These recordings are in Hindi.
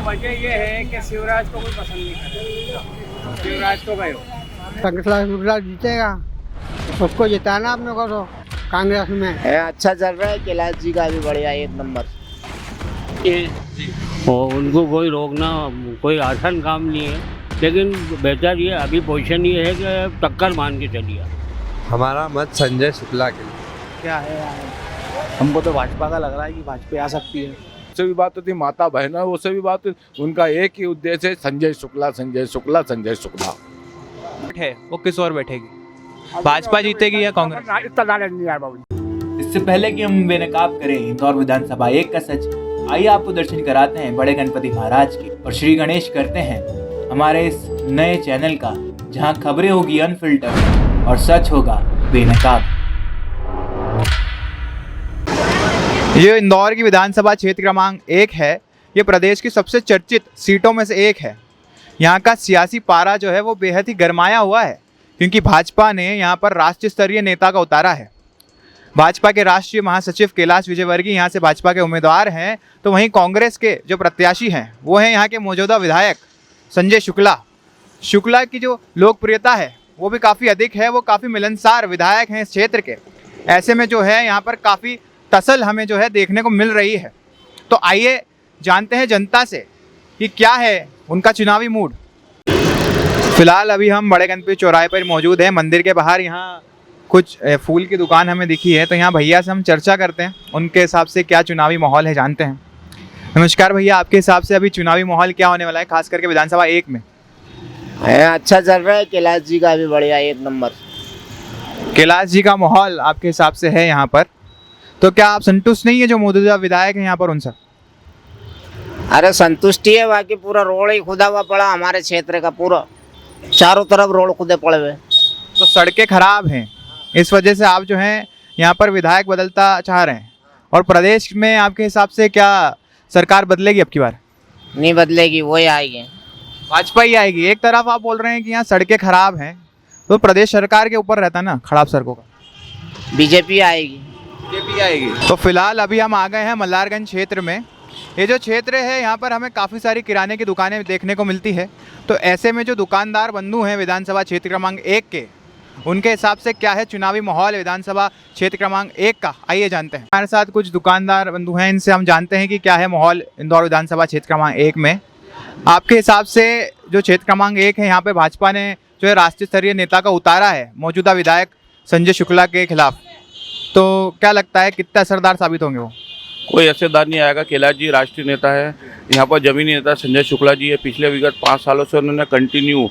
वजह ये है कि शिवराज को कोई पसंद नहीं करता। शिवराज तो गए कांग्रेस जीतेगा, उसको जिताना अपने को तो कांग्रेस में है। अच्छा चल रहा है, कैलाश जी का भी बढ़िया एक नंबर। और उनको कोई रोकना कोई आसान काम नहीं है, लेकिन बेहतर ये अभी पोजीशन ये है कि टक्कर मान के चलिए। हमारा मत संजय शुक्ला के लिए। क्या है हमको तो भाजपा का लग रहा है कि भाजपा आ सकती है। उससे भी बात होती माता बहन है, उससे भी बात उनका एक ही उद्देश्य है, संजय शुक्ला संजय शुक्ला संजय शुक्ला है। वो किस और बैठेगी, भाजपा जीतेगी या कांग्रेस? इससे पहले कि हम बेनकाब करें इंदौर विधानसभा 1 का सच, आइए आपको दर्शन कराते हैं बड़े गणपति महाराज के और श्री गणेश करते हैं हमारे इस नए चैनल का, जहां खबरें होगी अनफिल्टर और सच होगा बेनकाब। ये इंदौर की विधानसभा क्षेत्र क्रमांक 1 है। ये प्रदेश की सबसे चर्चित सीटों में से एक है। यहाँ का सियासी पारा जो है वो बेहद ही गरमाया हुआ है, क्योंकि भाजपा ने यहाँ पर राष्ट्रीय स्तरीय नेता का उतारा है। भाजपा के राष्ट्रीय महासचिव कैलाश विजयवर्गीय यहाँ से भाजपा के उम्मीदवार हैं, तो वहीं कांग्रेस के जो प्रत्याशी हैं वो हैं यहाँ के मौजूदा विधायक संजय शुक्ला की जो लोकप्रियता है वो भी काफ़ी अधिक है। वो काफ़ी मिलनसार विधायक हैं इस क्षेत्र के। ऐसे में जो है यहाँ पर काफ़ी टसल हमें जो है देखने को मिल रही है। तो आइए जानते हैं जनता से कि क्या है उनका चुनावी मूड। फिलहाल अभी हम बड़े गणपति चौराहे पर मौजूद हैं, मंदिर के बाहर। यहाँ कुछ फूल की दुकान हमें दिखी है, तो यहाँ भैया से हम चर्चा करते हैं, उनके हिसाब से क्या चुनावी माहौल है जानते हैं। नमस्कार भैया, आपके हिसाब से अभी चुनावी माहौल क्या होने वाला है, खास करके विधानसभा 1 में? है अच्छा चल रहा है, कैलाश जी का भी बढ़िया एक नंबर। कैलाश जी का माहौल आपके हिसाब से है यहाँ पर, तो क्या आप संतुष्ट नहीं है जो मौजूदा विधायक हैं यहाँ पर उनसे? अरे संतुष्टि है, बाकी पूरा रोड ही खुदा हुआ पड़ा हमारे क्षेत्र का, पूरा चारों तरफ रोड खुदे पड़े हुए। तो सड़कें खराब हैं, इस वजह से आप जो हैं यहाँ पर विधायक बदलता चाह रहे हैं। और प्रदेश में आपके हिसाब से क्या सरकार बदलेगी अब की बार? नहीं बदलेगी, वही आएगी, भाजपा ही आएगी। एक तरफ आप बोल रहे हैं कि यहाँ सड़कें खराब हैं, तो प्रदेश सरकार के ऊपर रहता ना खराब सड़कों का। बीजेपी आएगी। बीजेपी आएगी। तो फिलहाल अभी हम आ गए हैं मल्हारगंज क्षेत्र में। ये जो क्षेत्र है यहाँ पर हमें काफ़ी सारी किराने की दुकानें देखने को मिलती है। तो ऐसे में जो दुकानदार बंधु हैं विधानसभा क्षेत्र क्रमांक 1 के, उनके हिसाब से क्या है चुनावी माहौल विधानसभा क्षेत्र क्रमांक 1 का, आइए जानते हैं। हमारे साथ कुछ दुकानदार बंधु हैं, इनसे हम जानते हैं कि क्या है माहौल इंदौर विधानसभा क्षेत्र क्रमांक 1 में। आपके हिसाब से जो क्षेत्र क्रमांक 1 है, यहाँ पे भाजपा ने जो है राष्ट्रीय स्तरीय नेता का उतारा है मौजूदा विधायक संजय शुक्ला के खिलाफ, तो क्या लगता है कितना असरदार साबित होंगे वो? कोई असरदार नहीं आएगा। कैलाश जी राष्ट्रीय नेता है, यहाँ पर जमीनी नेता संजय शुक्ला जी है। पिछले विगत 5 सालों से उन्होंने कंटिन्यू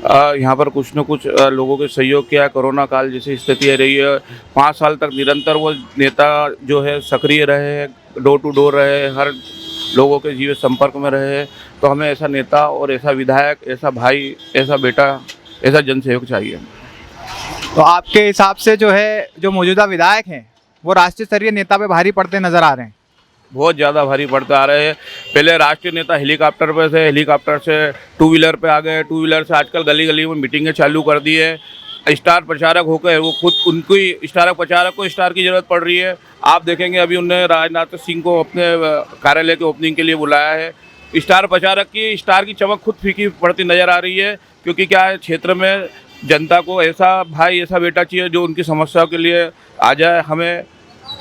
यहाँ पर कुछ न कुछ लोगों के सहयोग किया। कोरोना काल जैसी स्थिति रही है, 5 साल तक निरंतर वो नेता जो है सक्रिय रहे, डोर टू डोर रहे, हर लोगों के जीवन संपर्क में रहे। तो हमें ऐसा नेता और ऐसा विधायक, ऐसा भाई, ऐसा बेटा, ऐसा जनसहयोग चाहिए। तो आपके हिसाब से जो है जो मौजूदा विधायक हैं वो राष्ट्रीय स्तरीय नेता पे भारी पड़ते नजर आ रहे हैं? बहुत ज़्यादा भारी पड़ते आ रहे हैं। पहले राष्ट्रीय नेता हेलीकॉप्टर पे थे, हेलीकॉप्टर से 2 व्हीलर पे आ गए, 2 व्हीलर से आजकल गली गली में मीटिंगें चालू कर दी है। स्टार प्रचारक होकर वो खुद उनकी स्टार प्रचारक को स्टार की ज़रूरत पड़ रही है। आप देखेंगे अभी उन्होंने राजनाथ सिंह को अपने कार्यालय के ओपनिंग के लिए बुलाया है। स्टार प्रचारक की स्टार की चमक खुद फीकी पड़ती नज़र आ रही है, क्योंकि क्या है क्षेत्र में जनता को ऐसा भाई, ऐसा बेटा चाहिए जो उनकी समस्याओं के लिए आ जाए। हमें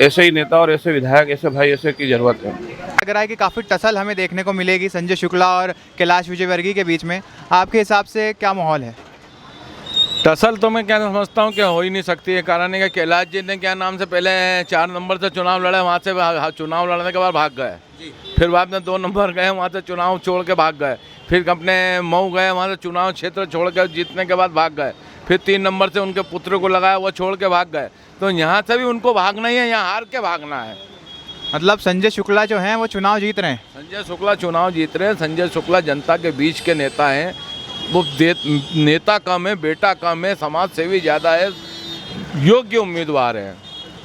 ऐसे ही नेता और ऐसे विधायक, ऐसे भाई, ऐसे की ज़रूरत है। लग रहा है कि काफ़ी टसल हमें देखने को मिलेगी संजय शुक्ला और कैलाश विजयवर्गीय के बीच में। आपके हिसाब से क्या माहौल है? टसल तो मैं क्या समझता हूँ कि हो ही नहीं सकती है। कारण है कि कैलाश जी ने क्या नाम से पहले 4 नंबर से चुनाव लड़े, वहाँ से चुनाव लड़ने के बाद भाग गए। फिर बाद में 2 नंबर गए, वहाँ से चुनाव छोड़ के भाग गए। फिर अपने मऊ गए, वहाँ से चुनाव क्षेत्र छोड़ के जीतने के बाद भाग गए। फिर 3 नंबर से उनके पुत्र को लगाया, वो छोड़ के भाग गए। तो यहाँ से भी उनको भागना ही है, यहाँ हार के भागना है। मतलब संजय शुक्ला जो हैं वो चुनाव जीत रहे हैं? संजय शुक्ला चुनाव जीत रहे हैं। संजय शुक्ला जनता के बीच के नेता हैं। वो नेता कम है, बेटा कम है, समाज सेवी ज़्यादा है, योग्य उम्मीदवार हैं।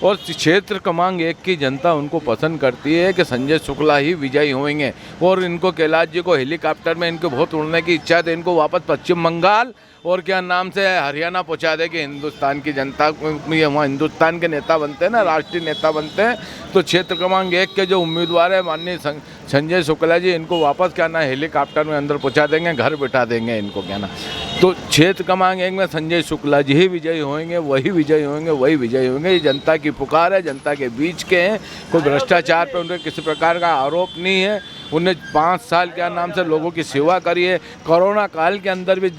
और क्षेत्र क्रमांक 1 की जनता उनको पसंद करती है कि संजय शुक्ला ही विजयी होंगे। और इनको कैलाश जी को हेलीकॉप्टर में इनको बहुत उड़ने की इच्छा है, इनको वापस पश्चिम बंगाल और क्या नाम से हरियाणा पहुंचा दे कि हिंदुस्तान की जनता ये वहाँ हिंदुस्तान के नेता बनते हैं ना, राष्ट्रीय नेता बनते हैं। तो क्षेत्र क्रमांक 1 के जो उम्मीदवार है माननीय संजय शुक्ला जी, इनको वापस क्या ना हेलीकॉप्टर में अंदर पहुंचा देंगे, घर बिठा देंगे इनको क्या ना। तो क्षेत्र क्रमांक 1 में संजय शुक्ला जी ही विजयी होंगे, वही विजयी होंगे, वही विजयी होंगे। ये जनता की पुकार है, जनता के बीच के हैं। कोई भ्रष्टाचार पर उनके किसी प्रकार का आरोप नहीं है। उन्हें 5 साल क्या नाम से लोगों की सेवा करी है। कोरोना काल के अंदर भी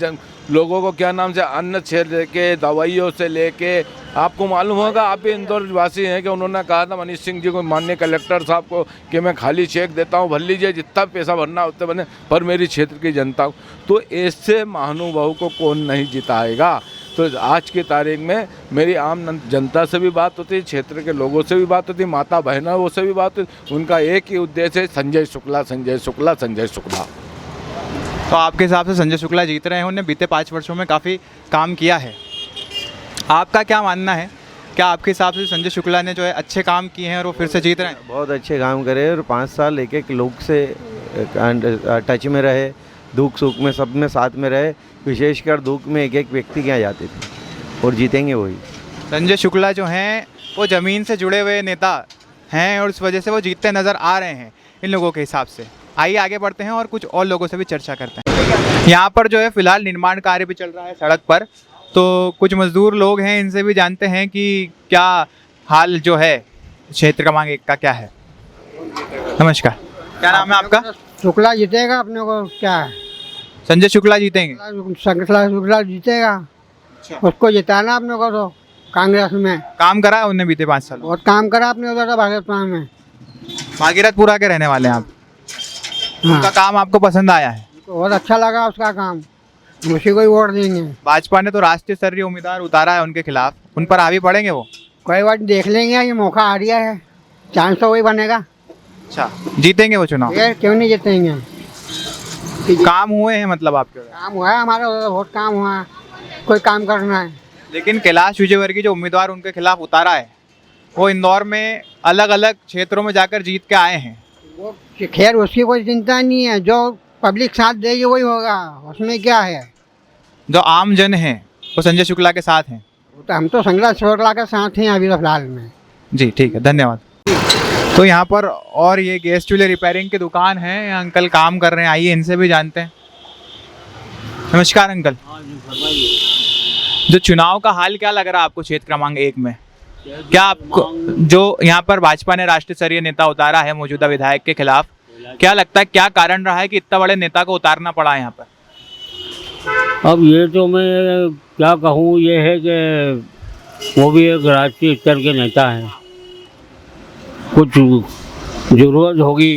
लोगों को क्या नाम से अन्न से लेके, दवाइयों से लेके, आपको मालूम होगा, आप भी इंदौर वासी हैं कि उन्होंने कहा था मनीष सिंह जी को, माननीय कलेक्टर साहब को, कि मैं खाली चेक देता हूं, भर लीजिए जितना पैसा भरना उतने बने, पर मेरी क्षेत्र की जनता को। तो ऐसे महानुभाव को कौन नहीं जिताएगा। तो आज की तारीख में मेरी आम जनता से भी बात होती है, क्षेत्र के लोगों से भी बात होती है, माता बहनों से भी बात होती, उनका एक ही उद्देश्य है, संजय शुक्ला, संजय शुक्ला, संजय शुक्ला। तो आपके हिसाब से संजय शुक्ला जीत रहे हैं, उन्होंने बीते 5 वर्षों में काफ़ी काम किया है। आपका क्या मानना है, क्या आपके हिसाब से संजय शुक्ला ने जो है अच्छे काम किए हैं और वो फिर से जीत रहे हैं? बहुत अच्छे काम करे और 5 साल एक लोग से टच में रहे, दुख सुख में सब में साथ में रहे। विशेषकर दुख में एक व्यक्ति के यहाँ जाते थे और जीतेंगे वही। संजय शुक्ला जो हैं वो ज़मीन से जुड़े हुए नेता हैं और इस वजह से वो जीतते नज़र आ रहे हैं इन लोगों के हिसाब से। आइए आगे बढ़ते हैं और कुछ और लोगों से भी चर्चा करते हैं। यहाँ पर जो है फिलहाल निर्माण कार्य भी चल रहा है सड़क पर, तो कुछ मजदूर लोग हैं, इनसे भी जानते हैं कि क्या हाल जो है क्षेत्र क्रमांक 1 का क्या है। नमस्कार, क्या नाम है आपका? शुक्ला जीतेगा, अपने को क्या है? संजय शुक्ला जीतेंगे? शुक्ला जीतेगा, उसको जिताना अपने को। तो कांग्रेस में काम करा है उन्होंने बीते 5 साल? बहुत काम करा अपने उधर भागलपुर में। भागीरथपुरा के रहने वाले हैं आप? उनका काम आपको पसंद आया है? बहुत अच्छा लगा उसका काम, उसी को ही वोट देंगे। भाजपा ने तो राष्ट्रीय स्तरीय उम्मीदवार उतारा है उनके खिलाफ, उन पर हावी पड़ेंगे वो? कोई बात देख लेंगे, ये मौका आ रहा है, चांस तो वही बनेगा। अच्छा, जीतेंगे वो चुनाव? क्यों नहीं जीतेंगे? काम हुए हैं मतलब आपके? काम हुआ है हमारा उधर, बहुत काम हुआ है, कोई काम करना है। लेकिन कैलाश विजयवर्गीय जो उम्मीदवार उनके खिलाफ उतारा है, वो इंदौर में अलग अलग क्षेत्रों में जाकर जीत के आए हैं। वो खैर उसकी कोई चिंता नहीं है, जो पब्लिक साथ देगी वही होगा, उसमें क्या है। जो आम जन हैं वो संजय शुक्ला के साथ हैं? तो हम तो संजय शुक्ला के साथ हैं अभी फिलहाल में। जी ठीक है, धन्यवाद। तो यहाँ पर और ये गैस चूल्हे रिपेयरिंग की दुकान है, यहाँ अंकल काम कर रहे हैं, आइए इनसे भी जानते हैं। नमस्कार अंकल, जो चुनाव का हाल क्या लग रहा है आपको क्षेत्र क्रमांक 1 में? क्या आपको जो यहाँ पर भाजपा ने राष्ट्रीय स्तरीय नेता उतारा है मौजूदा विधायक के खिलाफ, क्या लगता है क्या कारण रहा है कि इतना बड़े नेता को उतारना पड़ा यहाँ पर? अब ये तो मैं क्या कहूँ, ये है कि वो भी एक राष्ट्रीय स्तर के नेता हैं, कुछ ज़रूरत होगी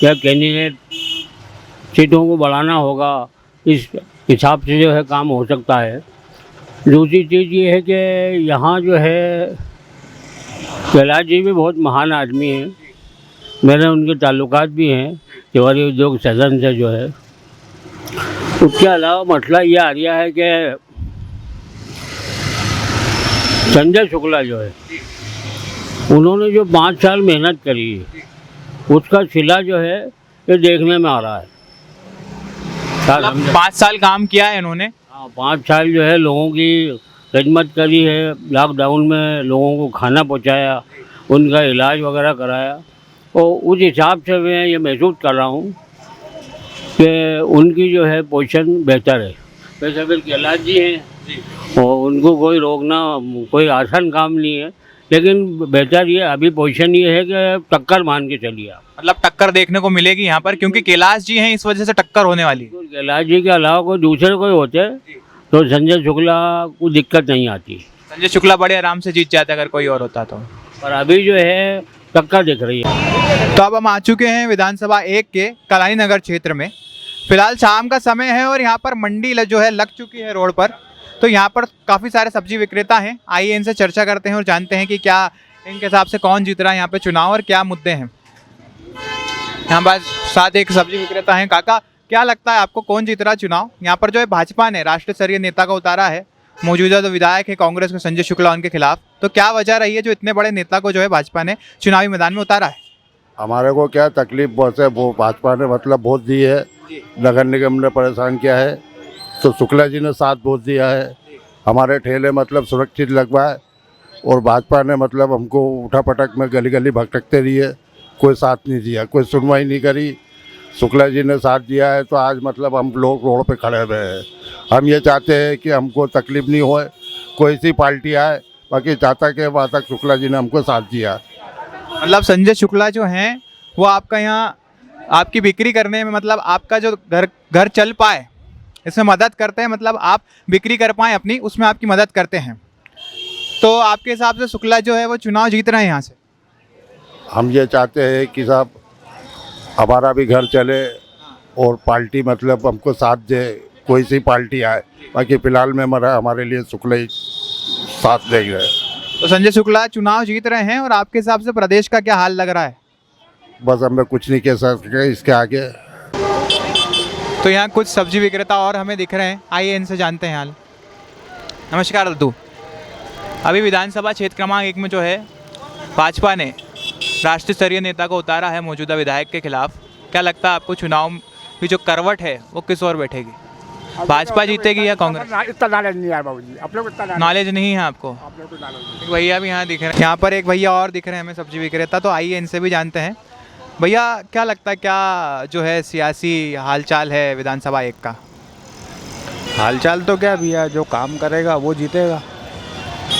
या कैंडिडेट सीटों को बढ़ाना होगा, इस हिसाब से जो है काम हो सकता है। दूसरी चीज़ ये है कि यहाँ जो है कैलाश जी भी बहुत महान आदमी हैं, मेरे उनके ताल्लुकात भी हैं तिवारी उद्योग सदन से जो है। उसके अलावा मसला ये आ रहा है कि संजय शुक्ला जो है, उन्होंने जो 5 साल मेहनत करी है, उसका सिला जो है ये देखने में आ रहा है। 5 साल काम किया है इन्होंने? हाँ, 5 साल जो है लोगों की खिदमत करी है, लॉकडाउन में लोगों को खाना पहुंचाया, उनका इलाज वगैरह कराया, और उस हिसाब से मैं ये महसूस कर रहा हूँ कि उनकी जो है पोजीशन बेहतर है। वैसे फिर कैलाश जी हैं और उनको कोई रोकना कोई आसान काम नहीं है, लेकिन बेहतर ये अभी पोजीशन ये है कि टक्कर मान के चलिए आप। मतलब टक्कर देखने को मिलेगी यहाँ पर, क्योंकि कैलाश जी हैं इस वजह से टक्कर होने वाली है। कैलाश जी के अलावा कोई दूसरे कोई होते तो संजय शुक्ला को दिक्कत नहीं आती। संजय शुक्ला बड़े आराम से जीत जाते अगर कोई और होता तो, पर अभी जो है टक्कर दिख रही है। तो अब हम आ चुके हैं विधानसभा 1 के कलानी नगर क्षेत्र में। फिलहाल शाम का समय है और यहाँ पर मंडी जो है लग चुकी है रोड पर, तो यहाँ पर काफ़ी सारे सब्जी विक्रेता हैं। आइए इनसे चर्चा करते हैं और जानते हैं कि क्या इनके हिसाब से कौन जीत रहा है यहाँ पे चुनाव और क्या मुद्दे हैं। यहाँ पर साथ एक सब्जी विक्रेता हैं। काका, क्या लगता है आपको कौन जीत रहा है चुनाव? यहाँ पर जो है भाजपा ने राष्ट्रीय स्तरीय नेता को उतारा है, मौजूदा जो विधायक है कांग्रेस के संजय शुक्ला उनके खिलाफ, तो क्या वजह रही है जो इतने बड़े नेता को जो है भाजपा ने चुनावी मैदान में उतारा है? हमारे को क्या तकलीफ बहुत है, वो भाजपा ने मतलब वोट दी है, नगर निगम ने परेशान किया है, तो शुक्ला जी ने साथ वोट दिया है, हमारे ठेले मतलब सुरक्षित लगवाए, और भाजपा ने मतलब हमको उठा पटक में गली गली भटकते रहिए, कोई साथ नहीं दिया, कोई सुनवाई नहीं करी। शुक्ला जी ने साथ दिया है तो आज मतलब हम लोग रोड पे खड़े हुए हैं। हम ये चाहते हैं कि हमको तकलीफ नहीं होए, कोई सी पार्टी आए, बाकी चाहता कि वहाँ तक शुक्ला जी ने हमको साथ दिया। मतलब संजय शुक्ला जो हैं वो आपका यहाँ आपकी बिक्री करने में, मतलब आपका जो घर चल पाए इसमें मदद करते हैं, मतलब आप बिक्री कर पाएँ अपनी, उसमें आपकी मदद करते हैं। तो आपके हिसाब से शुक्ला जो है वो चुनाव जीत रहे हैं यहाँ से? हम ये चाहते हैं कि साहब हमारा भी घर चले और पार्टी मतलब हमको साथ दे, कोई सी पार्टी आए, बाकी फिलहाल में हमारे लिए शुक्ला ही साथ दे रहे। तो संजय शुक्ला चुनाव जीत रहे हैं, और आपके हिसाब से प्रदेश का क्या हाल लग रहा है? बस हमें कुछ नहीं कह सकते इसके आगे। तो यहाँ कुछ सब्जी विक्रेता और हमें दिख रहे हैं, आइए इनसे जानते हैं हाल। नमस्कार दद्दू, अभी विधानसभा क्षेत्र क्रमांक 1 में जो है भाजपा ने राष्ट्रीय स्तरीय नेता को उतारा है मौजूदा विधायक के खिलाफ। क्या लगता है आपको चुनाव की जो करवट है वो किस ओर बैठेगी? भाजपा जीतेगी या कांग्रेस? इतना नॉलेज नहीं है बाबू जी, आप लोग इतना नॉलेज नहीं है आपको? एक भैया भी यहाँ दिख रहे हैं, यहाँ पर एक भैया और दिख रहे हैं हमें सब्जी विक्रेता, तो आइए इनसे भी जानते हैं। भैया क्या लगता है, क्या जो है सियासी हालचाल है विधानसभा 1 का? हालचाल तो क्या भैया, जो काम करेगा वो जीतेगा।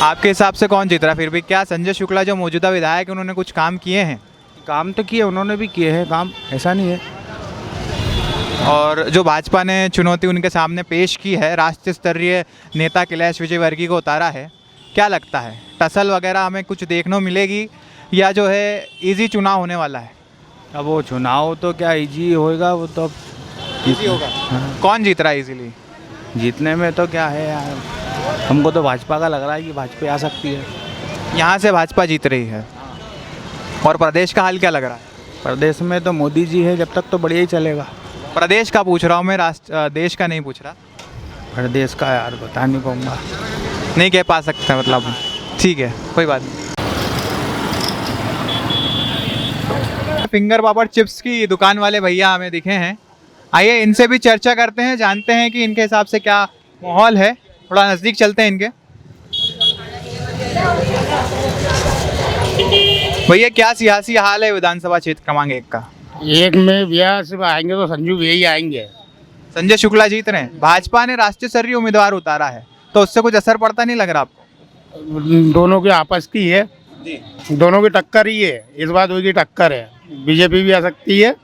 आपके हिसाब से कौन जीत रहा है फिर भी? क्या संजय शुक्ला जो मौजूदा विधायक है उन्होंने कुछ काम किए हैं? काम तो किए, उन्होंने भी किए हैं काम, ऐसा नहीं है। और जो भाजपा ने चुनौती उनके सामने पेश की है, राष्ट्रीय स्तरीय नेता कैलाश विजयवर्गीय को उतारा है, क्या लगता है टसल वगैरह हमें कुछ देखने को मिलेगी या जो है इजी चुनाव होने वाला है? अब वो चुनाव तो क्या इजी होएगा, वो तो इजी होगा। कौन जीत रहा है इजीली? जीतने में तो क्या है यार, हमको तो भाजपा का लग रहा है कि भाजपा आ सकती है। यहाँ से भाजपा जीत रही है। और प्रदेश का हाल क्या लग रहा है? प्रदेश में तो मोदी जी है, जब तक तो बढ़िया ही चलेगा। प्रदेश का पूछ रहा हूँ मैं, देश का नहीं पूछ रहा। प्रदेश का यार बता नहीं पाऊँगा, नहीं कह पा सकते मतलब, ठीक है कोई बात नहीं। फिंगर पापड़ चिप्स की दुकान वाले भैया हमें दिखे हैं, आइए इनसे भी चर्चा करते हैं, जानते हैं कि इनके हिसाब से क्या माहौल है। थोड़ा नज़दीक चलते हैं इनके। भैया क्या सियासी हाल है विधानसभा क्षेत्र क्रमांक 1 का? 1 में भैया सिर्फ आएंगे तो संजू भैया ही आएंगे। संजय शुक्ला जीत रहे हैं। भाजपा ने राष्ट्रीय स्तरीय उम्मीदवार उतारा है, तो उससे कुछ असर पड़ता नहीं लग रहा आपको? दोनों की आपस की है जी, दोनों की टक्कर ही है, इस बात की टक्कर है। बीजेपी भी आ सकती है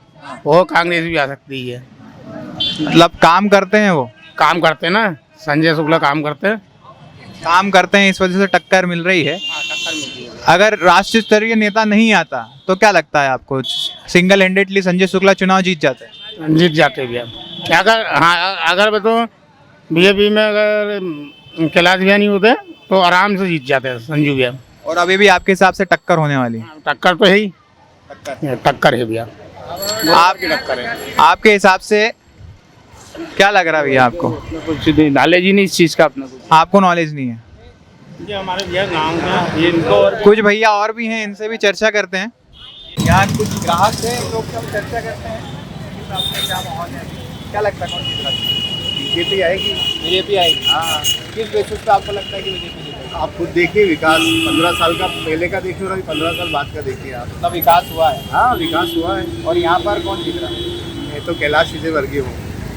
और कांग्रेस भी आ सकती है। मतलब काम करते हैं वो? काम करते हैं ना, संजय शुक्ला काम करते हैं। काम करते हैं, इस वजह से टक्कर मिल रही है। अगर राष्ट्रीय स्तरीय नेता नहीं आता तो क्या लगता है आपको, सिंगल हैंडेडली संजय शुक्ला चुनाव जीत जाते हैं? जीत जाते भैया। अगर बताओ बीजेपी में अगर कैलाश भैया नहीं होते तो आराम से जीत जाते हैं संजू भैया। और अभी भी आपके हिसाब से टक्कर होने वाली है? टक्कर तो है ही, टक्कर है भैया, आपकी टक्कर है। आपके हिसाब से क्या लग रहा है भैया आपको? कुछ नॉलेज ही नहीं इस चीज़ का अपना। आपको नॉलेज नहीं है? ये हमारे भैया गाँव में ये इनको और कुछ भैया और भी हैं, इनसे भी चर्चा करते हैं। यहाँ कुछ ग्राहक हैं, लोग सब चर्चा करते हैं क्या माहौल है, क्या लगता है कौन जीत रहा है? बीजेपी आएगी। बीजेपी आएगी? हाँ। किस बेसिस पे आपको लगता है कि बीजेपी जीतेगी? आप खुद देखिए, विकास 15 साल का पहले का देखिए और 15 साल बाद का देखिए आप। मतलब विकास हुआ है? हाँ विकास हुआ है। और यहाँ पर कौन जीत रहा है? मैं तो कैलाश विजयवर्गीय हूँ।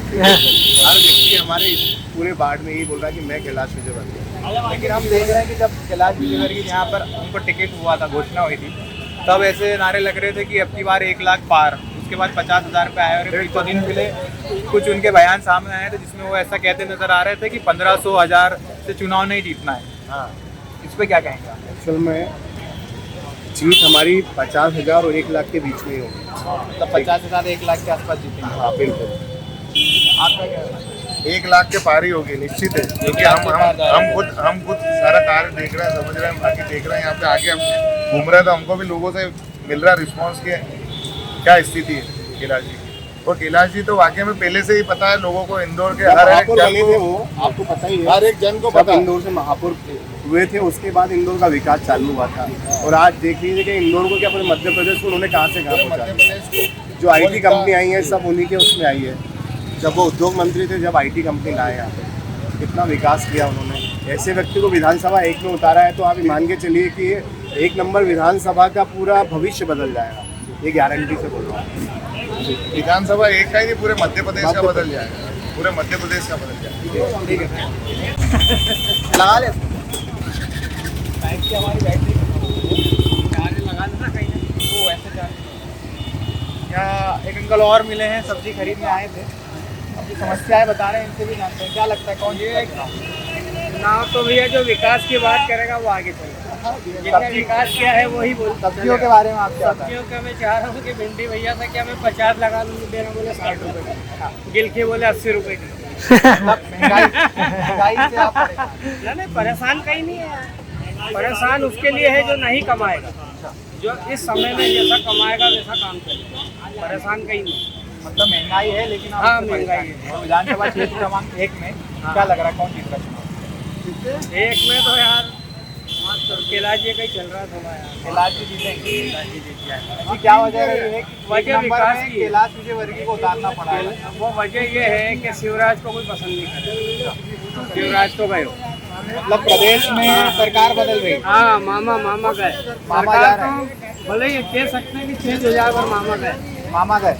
हर व्यक्ति हमारे इस पूरे वार्ड में यही बोल रहा है कि मैं कैलाश विजयवर्गीय हूँ। लेकिन हम देख रहे हैं कि जब कैलाश विजयवर्गीय यहाँ पर उनको टिकट हुआ था, घोषणा हुई थी, तब ऐसे नारे लग रहे थे कि अब की बार 1 लाख पार, उसके बाद 50,000 रुपये आए, और 100 दिन पहले कुछ उनके बयान सामने आए थे जिसमें वो ऐसा कहते नजर आ रहे थे कि 1500-1000 से चुनाव नहीं जीतना है। हाँ, इस पर क्या कहेंगे? एक्चुअल में जीत हमारी 50,000 और 1 लाख के बीच में ही होगी। मतलब 50,000 1 लाख के आसपास जीतेंगे? हाँ बिल्कुल। आपका क्या कहना है? 1 लाख के पार ही होगी निश्चित है, क्योंकि हम खुद सारा कार्य देख रहे हैं, समझ रहे हैं, बाकी देख रहे हैं। यहाँ पे आके हम घूम रहे हैं तो हमको भी लोगों से मिल रहा है रिस्पॉन्स के क्या स्थिति है कैलाश जी की। और कैलाश जी तो वाकई में पहले से ही पता है लोगों को, इंदौर के जब हर एक महापौर जन बने को, थे वो, आपको पता ही है, हर एक जन को जब पता है। इंदौर से महापौर हुए थे उसके बाद इंदौर का विकास चालू हुआ था। और आज देख लीजिए कि इंदौर को क्या पूरे मध्य प्रदेश को उन्होंने कहाँ से कहाँ मध्य पहुँचा। प्रदेश को जो IT कंपनी आई है सब उन्हीं के उसमें आई है। जब वो उद्योग मंत्री थे जब IT कंपनी लाए यहाँ पे, कितना विकास किया उन्होंने। ऐसे व्यक्ति को विधानसभा 1 में उतारा है तो आप मान के चलिए कि 1 नंबर विधानसभा का पूरा भविष्य बदल जाएगा, ये गारंटी से बोल रहा हूँ। विधानसभा 1 का ही नहीं, पूरे मध्य प्रदेश का बदल जाएगा, पूरे मध्य प्रदेश का बदल जाएगा। ठीक है लगा ले हमारी बैटरी लगा लेना कहीं वो ऐसे यहाँ एक अंकल और मिले हैं, सब्जी खरीदने आए थे, अपनी समस्याएं बता रहे हैं, इनसे भी जानते हैं क्या लगता है कौन ये ना। तो भैया जो विकास की बात करेगा वो आगे चलेगा, जिसने विकास किया है वही बोल। सब्जियों के बारे में आप क्या? सब्जियों का मैं चाह रहा हूँ कि भिंडी भैया से क्या मैं 50 लगा लूँगी, देना बोले 60 रुपये की, गिलकी बोले 80 रुपये की। महंगाई से आप नहीं परेशान कहीं नहीं है, परेशान उसके लिए है जो नहीं कमाएगा, जो इस समय में जैसा कमाएगा वैसा काम करेगा, परेशान कहीं नहीं। मतलब महंगाई है लेकिन हाँ महंगाई है। और विधानसभा क्षेत्र क्रमांक 1 में क्या लग रहा है कौन जीत रहा है? 1 में तो यार कैलाश जी का ही चल रहा था यार, कैलाश जी जीतेंगे, कैलाश जी जीत जाएगा। क्या वजह रही है? वजह विकास की, कैलाश विजयवर्गीय को उतारना पड़ा है। वो वजह ये है कि शिवराज को कोई पसंद नहीं करेगा, शिवराज तो गए, मतलब प्रदेश में सरकार बदल गई। हाँ मामा गए, सरकार तो भले ही कह सकते हैं कि चेंज हो जाए पर मामा गए।